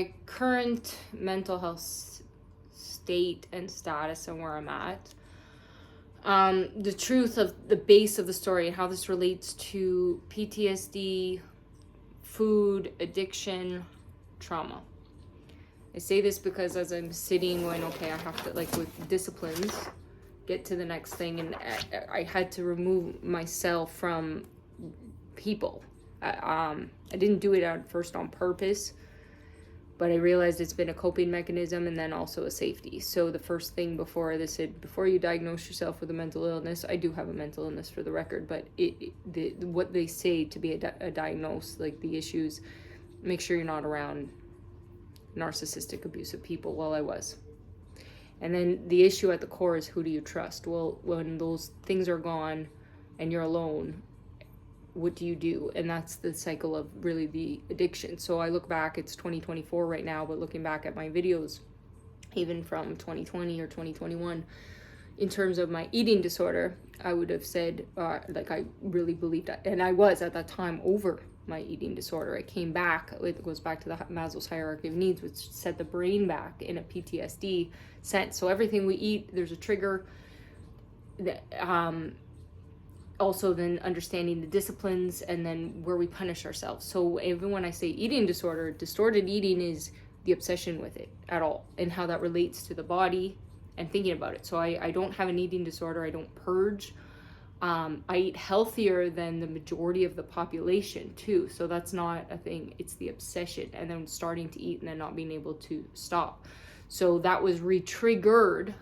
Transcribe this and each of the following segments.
My current mental health state and status and where I'm at. The truth of the base of the story and how this relates to PTSD, food, addiction, trauma. I say this because as I'm sitting going, okay, I have to, like with disciplines, get to the next thing, and I had to remove myself from people. I didn't do it at first on purpose, but I realized it's been a coping mechanism and then also a safety. So the first thing before this said, before you diagnose yourself with a mental illness, I do have a mental illness for the record, but what they say to be a diagnose, like the issues, make sure you're not around narcissistic, abusive people. Well, I was. And then the issue at the core is, who do you trust? Well, when those things are gone and you're alone, what do you do? And that's the cycle of really the addiction. So I look back, it's 2024 right now, but looking back at my videos, even from 2020 or 2021, in terms of my eating disorder, I would have said, like, I really believed that. And I was at that time over my eating disorder. I came back, it goes back to the Maslow's hierarchy of needs, which set the brain back in a PTSD sense. So everything we eat, there's a trigger. Also then understanding the disciplines and then where we punish ourselves. So even when I say eating disorder, distorted eating is the obsession with it at all and how that relates to the body and thinking about it. So I don't have an eating disorder. I don't purge. I eat healthier than the majority of the population too. So that's not a thing. It's the obsession and then starting to eat and then not being able to stop. So that was re-triggered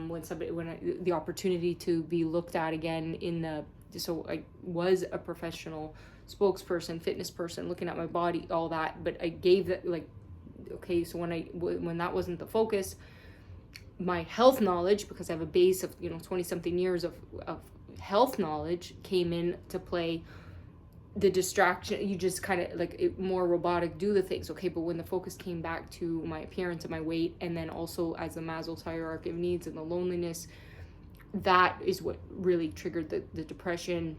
when the opportunity to be looked at again in the. So I was a professional spokesperson, fitness person, looking at my body, all that. But I gave that, like, okay, so when that wasn't the focus, my health knowledge, because I have a base of 20 something years of health knowledge, came in to play. The distraction, you just kind of like more robotic, do the things, okay, but when the focus came back to my appearance and my weight, and then also as the Maslow's hierarchy of needs and the loneliness, that is what really triggered the depression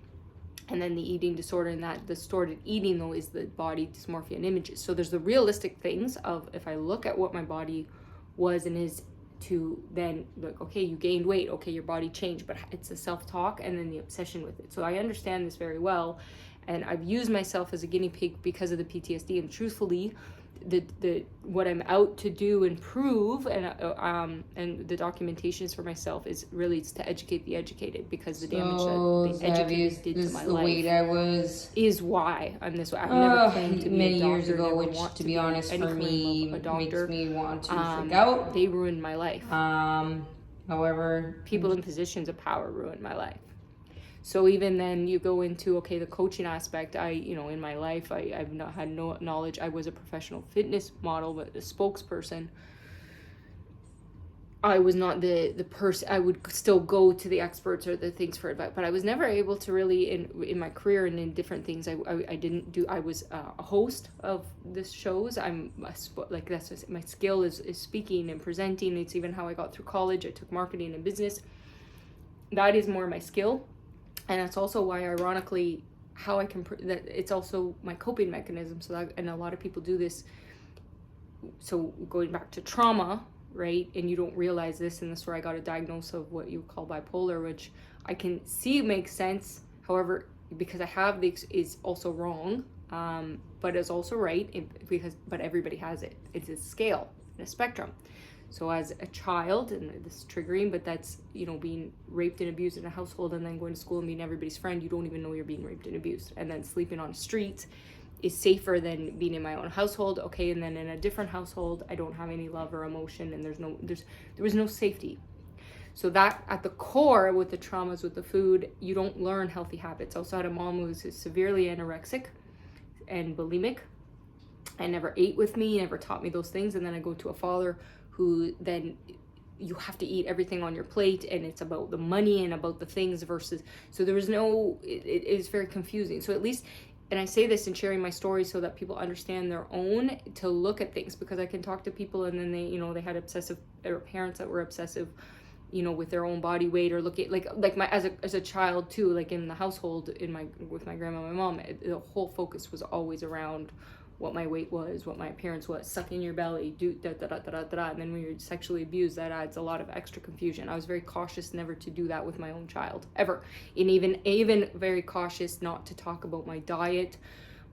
and then the eating disorder. And that distorted eating, though, is the body dysmorphia and images. So there's the realistic things of, if I look at what my body was and is, to then, like, okay, you gained weight, okay, your body changed, but it's the self-talk and then the obsession with it. So I understand this very well, and I've used myself as a guinea pig because of the PTSD. And truthfully, the what I'm out to do and prove, and the documentation is for myself, is really to educate the educated, because the damage that the educated did to my life weight I was is why I'm this way. I've never claimed to be many a doctor, years ago, which want to be honest for me a doctor. makes me want to freak out. They ruined my life. However, people in positions of power ruined my life. So even then you go into, okay, the coaching aspect. In my life, I've not had no knowledge. I was a professional fitness model, but a spokesperson. I was not the person. I would still go to the experts or the things for advice, but I was never able to really, in my career and in different things, I didn't do. I was a host of this shows. That's my skill is speaking and presenting. It's even how I got through college. I took marketing and business. That is more my skill. And that's also why, ironically, how I can, that it's also my coping mechanism. So that, and a lot of people do this. So going back to trauma, right? And you don't realize this, and this is where I got a diagnosis of what you call bipolar, which I can see makes sense. However, because I have this, is also wrong, but it's also right, but everybody has it. It's a scale, a spectrum. So as a child, and this is triggering, but that's, being raped and abused in a household, and then going to school and being everybody's friend, you don't even know you're being raped and abused. And then sleeping on the streets is safer than being in my own household. Okay, and then in a different household, I don't have any love or emotion, and there was no safety. So that at the core, with the traumas with the food, you don't learn healthy habits. I also had a mom who was severely anorexic and bulimic, and never ate with me, never taught me those things. And then I go to a father who then, you have to eat everything on your plate, and it's about the money and about the things versus, so there was no, it is very confusing. So at least, and I say this in sharing my story so that people understand their own, to look at things, because I can talk to people and then they had obsessive, or parents that were obsessive, with their own body weight, or look at like my, as a child too, like in the household, with my grandma and my mom, the whole focus was always around what my weight was, what my appearance was, sucking your belly, do da da da da da da, and then when you're sexually abused, that adds a lot of extra confusion. I was very cautious never to do that with my own child, ever. And even very cautious not to talk about my diet,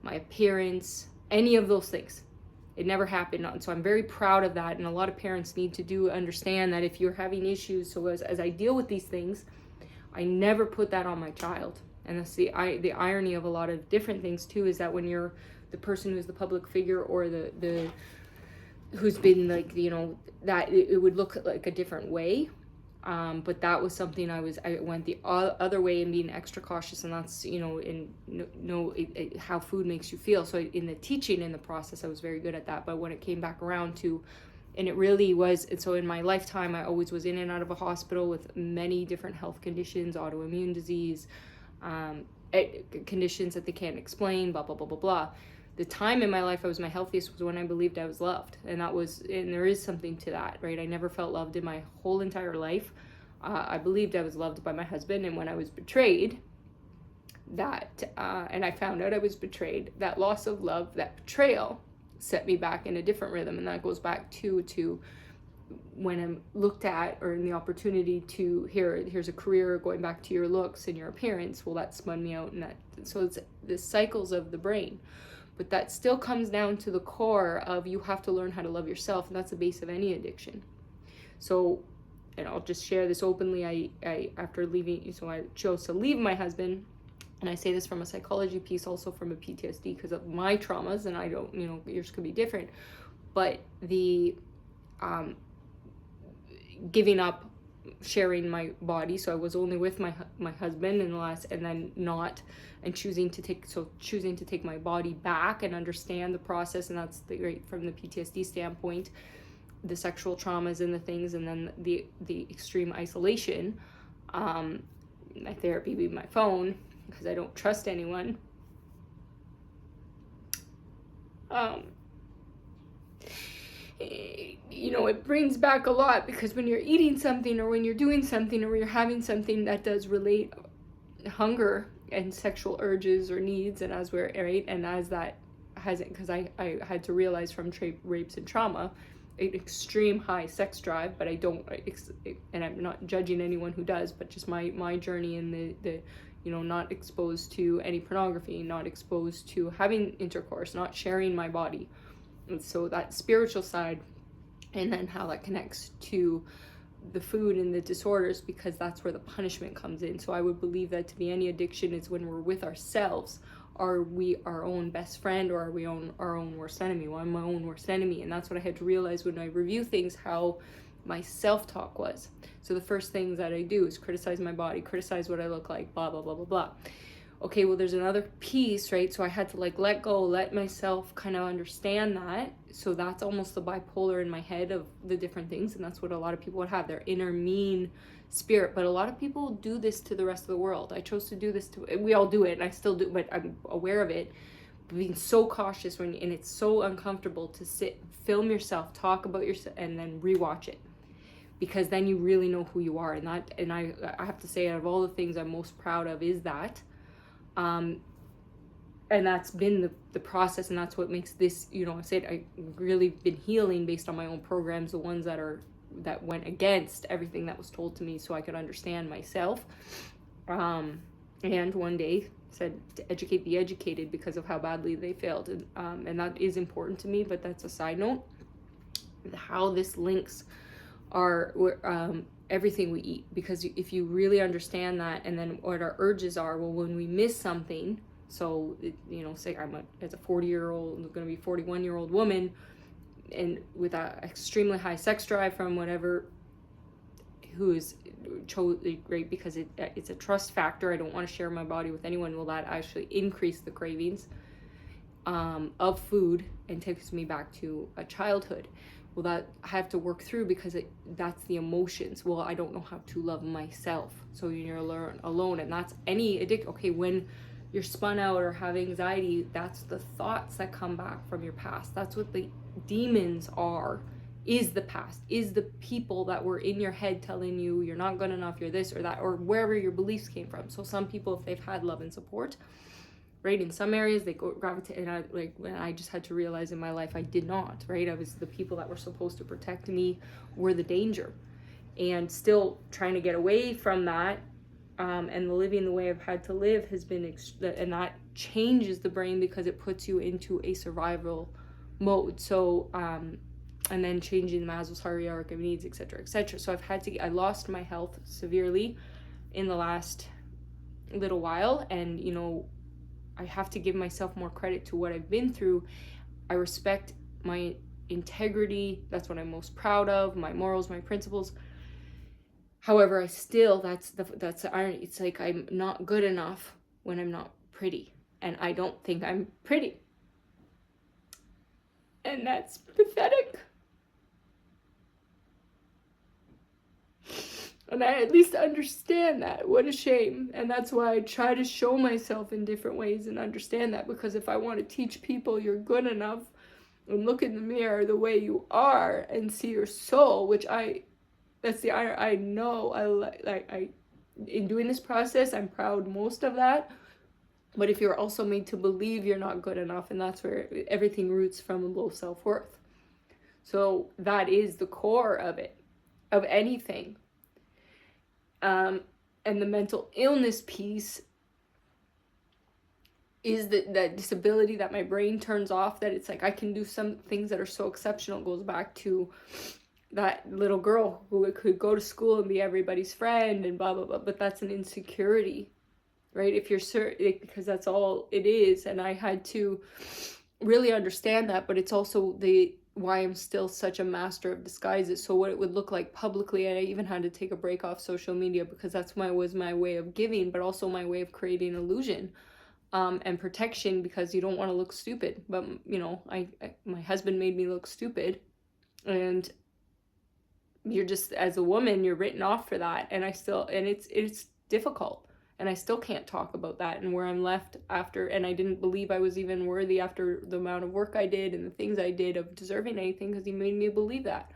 my appearance, any of those things. It never happened. And so I'm very proud of that. And a lot of parents need to understand that if you're having issues, so as I deal with these things, I never put that on my child. And that's the irony of a lot of different things too, is that when you're the person who's the public figure, or the who's been like, you know, that it would look like a different way. But that was something I went the other way in being extra cautious, and that's, you know, how food makes you feel. So in the teaching, in the process, I was very good at that. But when it came back around to, and it really was, and so in my lifetime, I always was in and out of a hospital with many different health conditions, autoimmune disease, conditions that they can't explain, blah, blah, blah, blah, blah. The time in my life I was my healthiest was when I believed I was loved. And there is something to that, right? I never felt loved in my whole entire life. I believed I was loved by my husband. And when I was betrayed, and I found out I was betrayed, that loss of love, that betrayal set me back in a different rhythm. And that goes back to when I'm looked at, or in the opportunity to here's a career, going back to your looks and your appearance, well, that spun me out. So it's the cycles of the brain. But that still comes down to the core of, you have to learn how to love yourself, and that's the base of any addiction. So, and I'll just share this openly, I after leaving, so I chose to leave my husband, and I say this from a psychology piece, also from a PTSD, because of my traumas, and I don't, you know, yours could be different, but the giving up sharing my body, so I was only with my husband in the last, and then not, and choosing to take my body back and understand the process. And that's from the PTSD standpoint, the sexual traumas and the things, and then the extreme isolation, my therapy being my phone, because I don't trust anyone. You know, it brings back a lot, because when you're eating something, or when you're doing something, or when you're having something that does relate hunger and sexual urges or needs, and as we're right, and as that hasn't, because I had to realize from rapes and trauma, an extreme high sex drive, but I don't, and I'm not judging anyone who does, but just my journey in the you know, not exposed to any pornography, not exposed to having intercourse, not sharing my body. And so that spiritual side, and then how that connects to the food and the disorders, because that's where the punishment comes in. So I would believe that to be any addiction is when we're with ourselves. Are we our own best friend, or are we our own worst enemy? Well, I'm my own worst enemy. And that's what I had to realize when I review things, how my self-talk was. So the first things that I do is criticize my body, criticize what I look like, blah, blah, blah, blah, blah. Okay, well, there's another piece, right? So I had to let go, let myself kind of understand that. So that's almost the bipolar in my head of the different things. And that's what a lot of people would have, their inner mean spirit. But a lot of people do this to the rest of the world. I chose to do this we all do it, and I still do, but I'm aware of it. Being so cautious and it's so uncomfortable to sit, film yourself, talk about yourself, and then rewatch it. Because then you really know who you are. And I have to say, out of all the things I'm most proud of is that. And that's been the process, and that's what makes this, you know, I said I've really been healing based on my own programs, the ones that went against everything that was told to me, so I could understand myself. And one day said to educate the educated, because of how badly they failed, and that is important to me. But that's a side note. How this links everything we eat, because if you really understand that, and then what our urges are, well, when we miss something, so, you know, say as a 40-year-old, going to be 41-year-old woman, and with an extremely high sex drive from whatever, who is totally great, because it's a trust factor. I don't want to share my body with anyone. Will that actually increase the cravings of food and takes me back to a childhood? Well, that I have to work through, because that's the emotions. Well, I don't know how to love myself. So you're alone, and that's any addiction. Okay, when you're spun out or have anxiety, that's the thoughts that come back from your past. That's what the demons are, is the past, is the people that were in your head telling you you're not good enough, you're this or that, or wherever your beliefs came from. So some people, if they've had love and support, right? In some areas they gravitate, and I just had to realize in my life I did not, right? I was the people that were supposed to protect me were the danger, and still trying to get away from that. And the living the way I've had to live has been, and that changes the brain because it puts you into a survival mode. So, and then changing the Maslow's hierarchy of needs, etc., etc. So I lost my health severely in the last little while, and I have to give myself more credit to what I've been through. I respect my integrity. That's what I'm most proud of. My morals, my principles. However, I still, that's the irony. It's like I'm not good enough when I'm not pretty. And I don't think I'm pretty. And that's pathetic. And I at least understand that. What a shame. And that's why I try to show myself in different ways and understand that. Because if I want to teach people you're good enough and look in the mirror the way you are and see your soul, which that's the I know I in doing this process, I'm proud most of that. But if you're also made to believe you're not good enough, and that's where everything roots from, a low self-worth. So that is the core of it, of anything. And the mental illness piece is that disability that my brain turns off, that it's like I can do some things that are so exceptional. It goes back to that little girl who could go to school and be everybody's friend and blah, blah, blah. But that's an insecurity, right? If you're certain, because that's all it is. And I had to really understand that, but it's also why I'm still such a master of disguises. So what it would look like publicly, and I even had to take a break off social media because was my way of giving, but also my way of creating illusion and protection, because you don't want to look stupid. But my husband made me look stupid, and you're just, as a woman, you're written off for that. And it's difficult, and I still can't talk about that and where I'm left after. And I didn't believe I was even worthy after the amount of work I did and the things I did of deserving anything, because he made me believe that.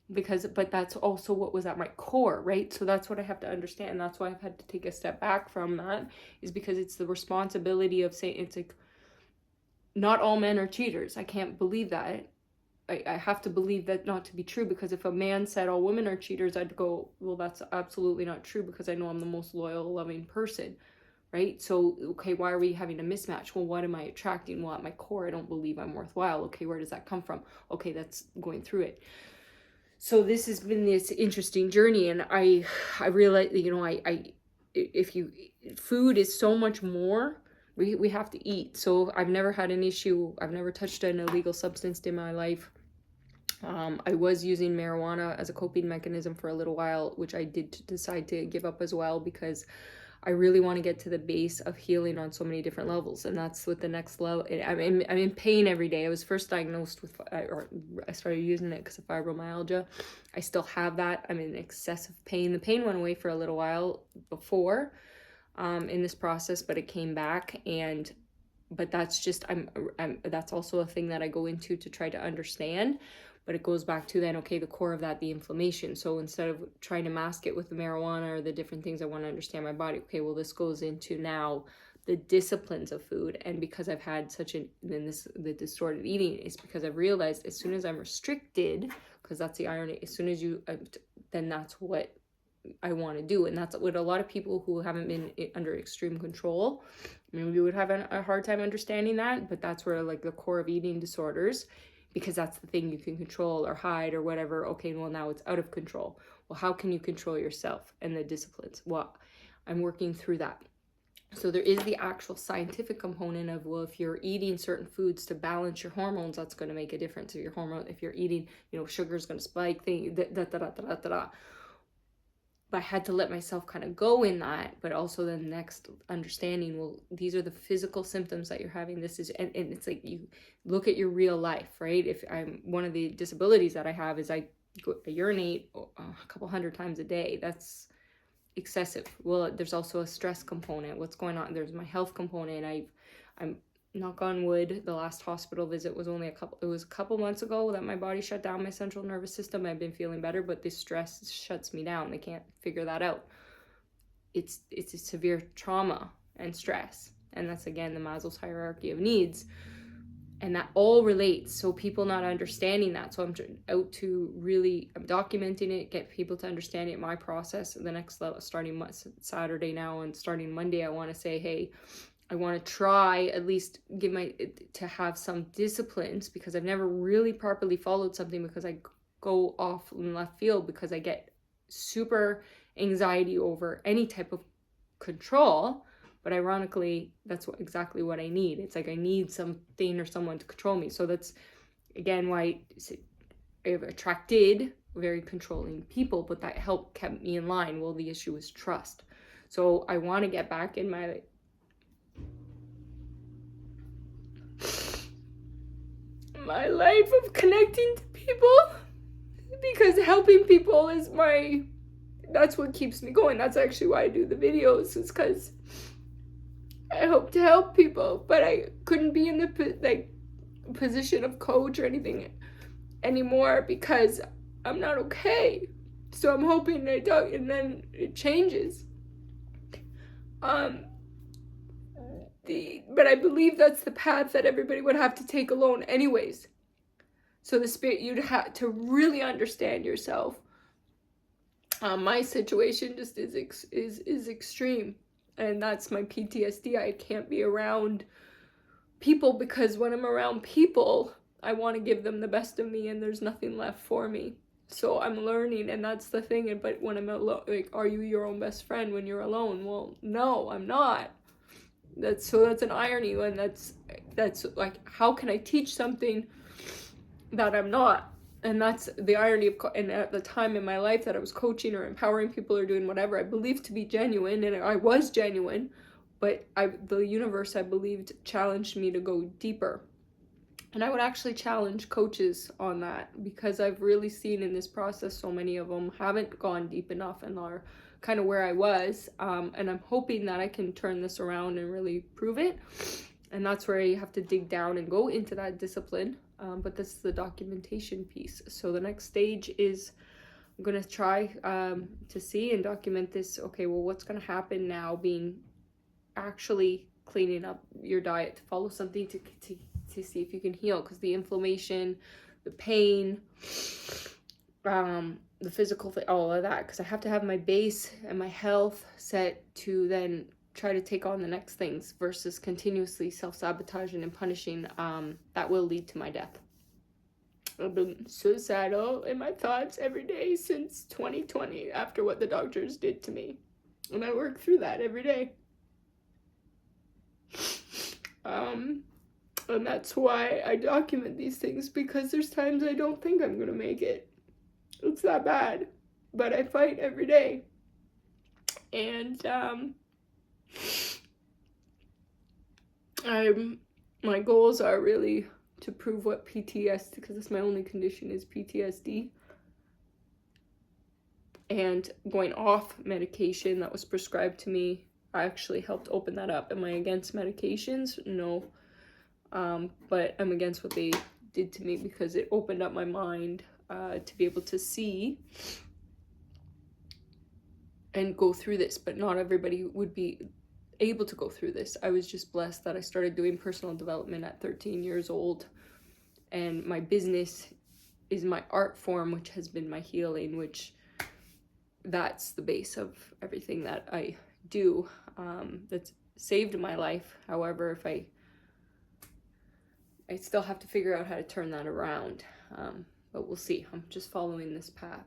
But that's also what was at my core, right? So that's what I have to understand. That's why I've had to take a step back from that, is because it's the responsibility of saying, it's like, not all men are cheaters. I can't believe that. I have to believe that not to be true, because if a man said all women are cheaters, I'd go, well, that's absolutely not true, because I know I'm the most loyal, loving person, right? So, okay, why are we having a mismatch? Well, what am I attracting? Well, at my core, I don't believe I'm worthwhile. Okay, where does that come from? Okay, that's going through it. So this has been this interesting journey, and I realize, food is so much more. We have to eat. So I've never had an issue. I've never touched an illegal substance in my life. I was using marijuana as a coping mechanism for a little while, which I did decide to give up as well, because I really want to get to the base of healing on so many different levels. And that's what the next level. I'm in pain every day. I was first diagnosed with, or I started using it because of fibromyalgia. I still have that. I'm in excessive pain. The pain went away for a little while before in this process, but it came back. But that's just, that's also a thing that I go into to try to understand. But it goes back to then, okay, the core of that, the inflammation. So instead of trying to mask it with the marijuana or the different things, I want to understand my body. Okay, well, this goes into now the disciplines of food. And because I've had the distorted eating is because I've realized as soon as I'm restricted, because that's the irony, as soon as then that's what I want to do. And that's what a lot of people who haven't been under extreme control, maybe would have a hard time understanding that. But that's where, like, the core of eating disorders, because that's the thing you can control or hide or whatever. Okay, well, now it's out of control. Well, how can you control yourself and the disciplines? Well, I'm working through that. So there is the actual scientific component of, well, if you're eating certain foods to balance your hormones, that's going to make a difference. If you're eating, sugar is going to spike, But I had to let myself kind of go in that, but also the next understanding, well, these are the physical symptoms that you're having. This is, and it's like, you look at your real life, right? If one of the disabilities that I have is I urinate a couple hundred times a day. That's excessive. Well, there's also a stress component. What's going on? There's my health component. I'm knock on wood, the last hospital visit was a couple months ago that my body shut down my central nervous system. I've been feeling better, but this stress shuts me down. They can't figure that out. It's a severe trauma and stress And that's, again, the Maslow's hierarchy of needs. And that all relates. So people not understanding that. So I'm out to really, I'm documenting it, get people to understand it, my process. The next level, starting Saturday now and starting Monday, I want to say, hey, I want to try at least to have some disciplines, because I've never really properly followed something, because I go off in left field, because I get super anxiety over any type of control. But ironically, that's exactly what I need. It's like I need something or someone to control me. So that's, again, why I've attracted very controlling people, but that helped kept me in line. Well, the issue is trust. So I want to get back in my life of connecting to people, because helping people is that's what keeps me going. That's actually why I do the videos, is because I hope to help people, but I couldn't be in the position of coach or anything anymore because I'm not okay. So I'm hoping and then it changes. But I believe that's the path that everybody would have to take alone anyways. So the spirit, you'd have to really understand yourself. My situation just is extreme. And that's my PTSD. I can't be around people, because when I'm around people, I want to give them the best of me, and there's nothing left for me. So I'm learning, and that's the thing. But when I'm alone, like, are you your own best friend when you're alone? Well, no, I'm not. That's an irony, and that's like, how can I teach something that I'm not? And that's the irony of, and at the time in my life that I was coaching or empowering people or doing whatever I believed to be genuine, and I was genuine, but the universe, I believed, challenged me to go deeper. And I would actually challenge coaches on that, because I've really seen in this process so many of them haven't gone deep enough and are kind of where I was. And I'm hoping that I can turn this around and really prove it. And that's where you have to dig down and go into that discipline. But this is the documentation piece. So the next stage is I'm going to try to see and document this. Okay, well, what's going to happen now, being actually cleaning up your diet to follow something to see if you can heal, because the inflammation, the pain, the physical thing, all of that, because I have to have my base and my health set to then try to take on the next things, versus continuously self-sabotaging and punishing. That will lead to my death. I've been suicidal in my thoughts every day since 2020 after what the doctors did to me, and I work through that every day. And that's why I document these things, because there's times I don't think I'm gonna make it. It's that bad, but I fight every day. And my goals are really to prove what PTSD, because it's my only condition, is PTSD. And going off medication that was prescribed to me, I actually helped open that up. Am I against medications? No. But I'm against what they did to me, because it opened up my mind to be able to see and go through this. But not everybody would be able to go through this. I was just blessed that I started doing personal development at 13 years old, and my business is my art form, which has been my healing, which that's the base of everything that I do. That's saved my life. However, if I still have to figure out how to turn that around, but we'll see. I'm just following this path.